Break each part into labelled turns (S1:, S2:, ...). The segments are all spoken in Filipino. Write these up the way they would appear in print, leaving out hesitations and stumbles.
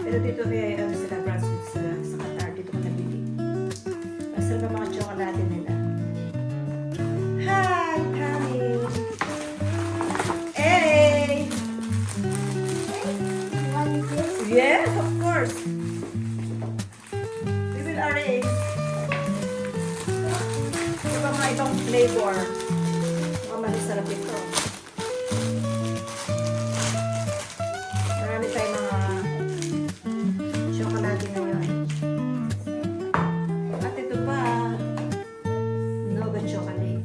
S1: Pero dito may ano sila, Brunswick sila sa Qatar. Dito ko nabili. Masarap ang mga chocolate nila. Hi, Kami! Hey! Yes, of course. We will arrange. Diba mga ibang flavor? Mga masarap ito. Marami tayong mga chocolate ngayon. At ito pa, Nova chocolate.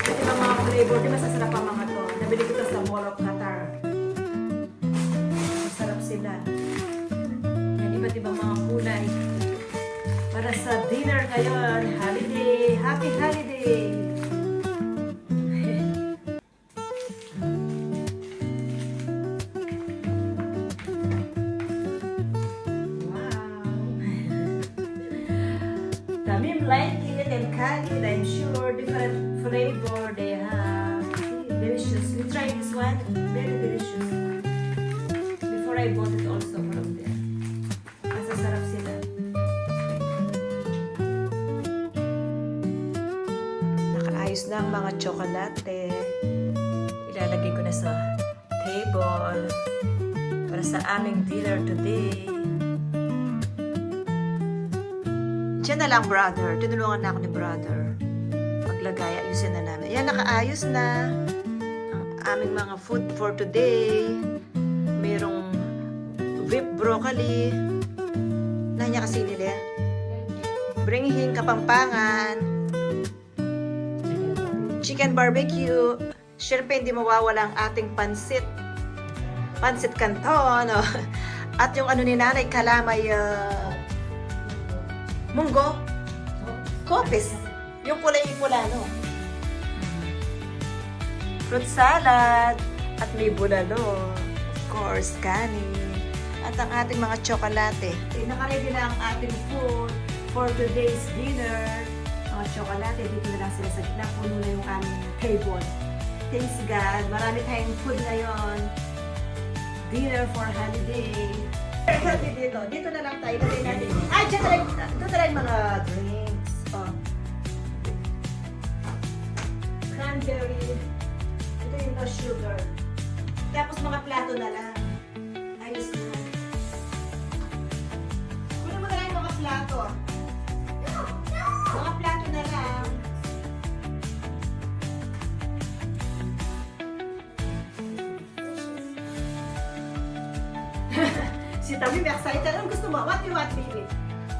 S1: Ito yung mga flavor. Di masasarap ang mga to. Nabili ko ito sa Mall of Qatar. Masarap sila. Yan, iba't ibang mga kulay. Para sa dinner ngayon, holiday, happy holiday! Tamim like it and Khalid, I'm sure different flavor they have. Delicious. We try this one. Very delicious. Before I bought it also from there. Masasarap sila. Nakaayos na ang mga tsokolate. Ilalagay ko na sa table para sa aming dinner today. Diyan na lang, brother. Tinulungan na ako ni brother. Maglagay, ayusin na namin. Yan, nakaayos na ang aming mga food for today. Merong whipped broccoli. Nanya kasi nila. Bringing Kapampangan. Chicken barbecue. Siyempre, hindi mawawala ang ating pansit. Pansit canton. Oh. At yung ano ni nanay, kalamay, munggo. Kopis. Yung kulay-pula, no? Fruit salad. At may bulalo. Of course, kanin. At ang ating mga tsokolate. Nakaready na ang ating food for today's dinner. Mga tsokolate, dito na lang sila sa gitna. Puno na yung aming table. Thanks God. Marami tayong food ngayon. Dinner for holiday. Dito na lang tayo. Dito na lang mga drinks. Oh. Cranberry. Ito yung no sugar. Tapos mga plato na lang. Ayos na. Kunin mo na lang yung mga plato. Mga plato na lang. Si Tabi, may excited. Anong gusto mo? What do you want, baby?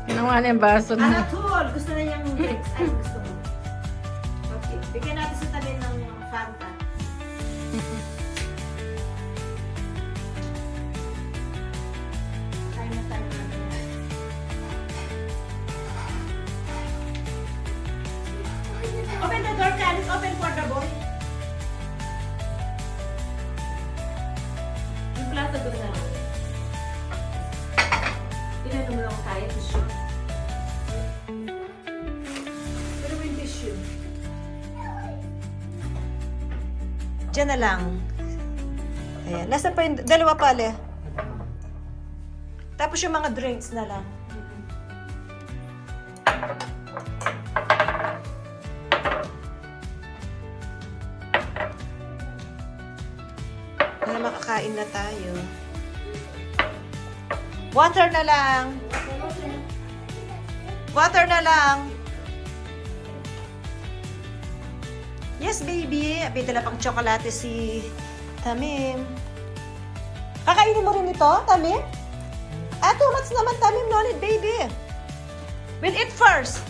S2: Ginawa na yung baso na.
S1: Anatol! Gusto na niyang drinks. Ay, gusto mo. Okay. Bigyan natin si Tabi ng Fanta. Tayo na tayo natin. Open the door, Khalid. Open for the boy. Yung plato doon na lang. Pinano mo lang tayo, tissue. Pero may tissue. Diyan na lang. Ayan. Nasa pa yung dalawa pala. Tapos yung mga drinks na lang. Para makakain na tayo. Water na lang. Water na lang. Yes, baby. May dala pang tsokolate si Tamim. Kakainin mo rin ito, Tamim? Ah, too much naman, Tamim. No need, baby. We'll eat first.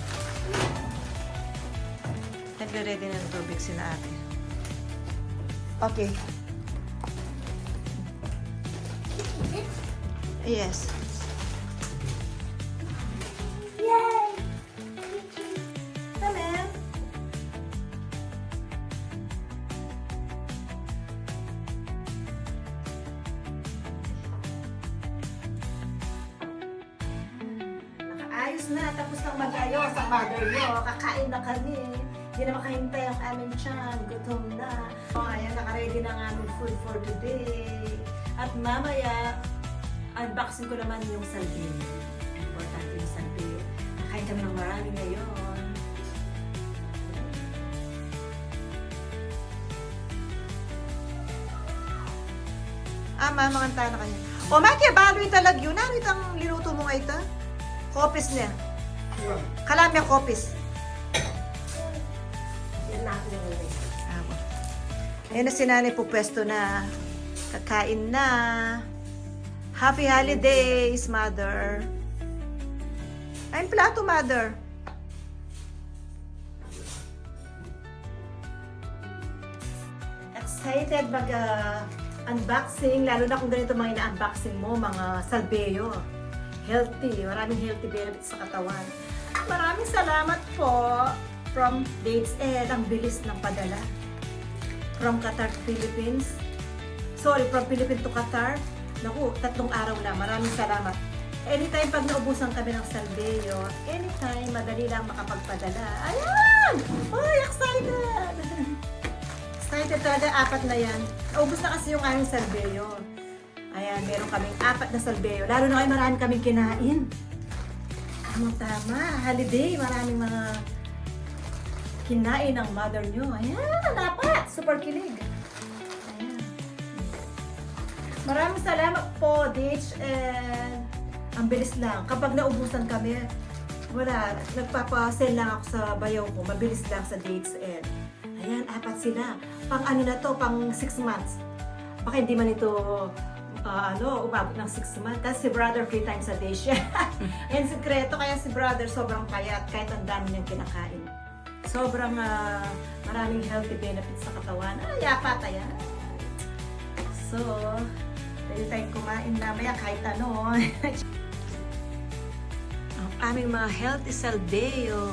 S1: Nagre-ready na ng tubig si na ate. Okay. Yes. Yay! Tamim. Nakaayos na. Tapos nang mag-ayos ang mother nyo. Kakain na kami. Hindi na makahintay ang aming tiyan. Gutom na. Oh, ayan, nakaready na ang aming food for today. At mamaya, unboxing ko naman yung salbin. Importante yung salbin. Nakain kami ng marami ngayon. Mamang tayo na kanya. O, Maki, balo yung talag yun. Ano itang linuto mo nga ito? Kopis niya. Kalamya kopis. Ayan na si nanay po pwesto na. Kakain na. Happy holidays, mother. Ayun plato, mother. Excited mag-unboxing. Lalo na kung ganito mga ina-unboxing mo, mga salbeo. Healthy. Maraming healthy benefits sa katawan. Maraming salamat po from Dates Ed. Ang bilis ng padala. From Qatar to Philippines. Sorry, from Philippines to Qatar. Naku, 3 araw na. Maraming salamat. Anytime pag naubusan kami ng salbeo, anytime, madali lang makapagpadala. Ayan! Uy, excited! Excited talaga, 4 na yan. Naubos na kasi yung aming salbeo. Ayan, meron kaming 4 na salbeo. Lalo na kayo, marami kaming kinain. Tama, holiday. Maraming mga kinain ng mother nyo. Ayan, dapat. Super kilig. Ayan. Maraming salamat po, Ditch. And ang bilis lang. Kapag naubusan kami, wala. Nagpapasend lang ako sa bayaw ko. Mabilis lang sa Dates Ed. Ayan, 4 sila. Pang ano na to, pang 6 months. Baka hindi man ito umabot ng 6 months. Kasi si brother 3 times a day siya. And sikreto, kaya si brother sobrang payat kahit ang dami niyang kinakain. Sobrang maraming healthy benefits sa katawan. Yapat, ayan. So, pwede tayong kumain mamaya kahit ano. Ang aming mga healthy salbeo.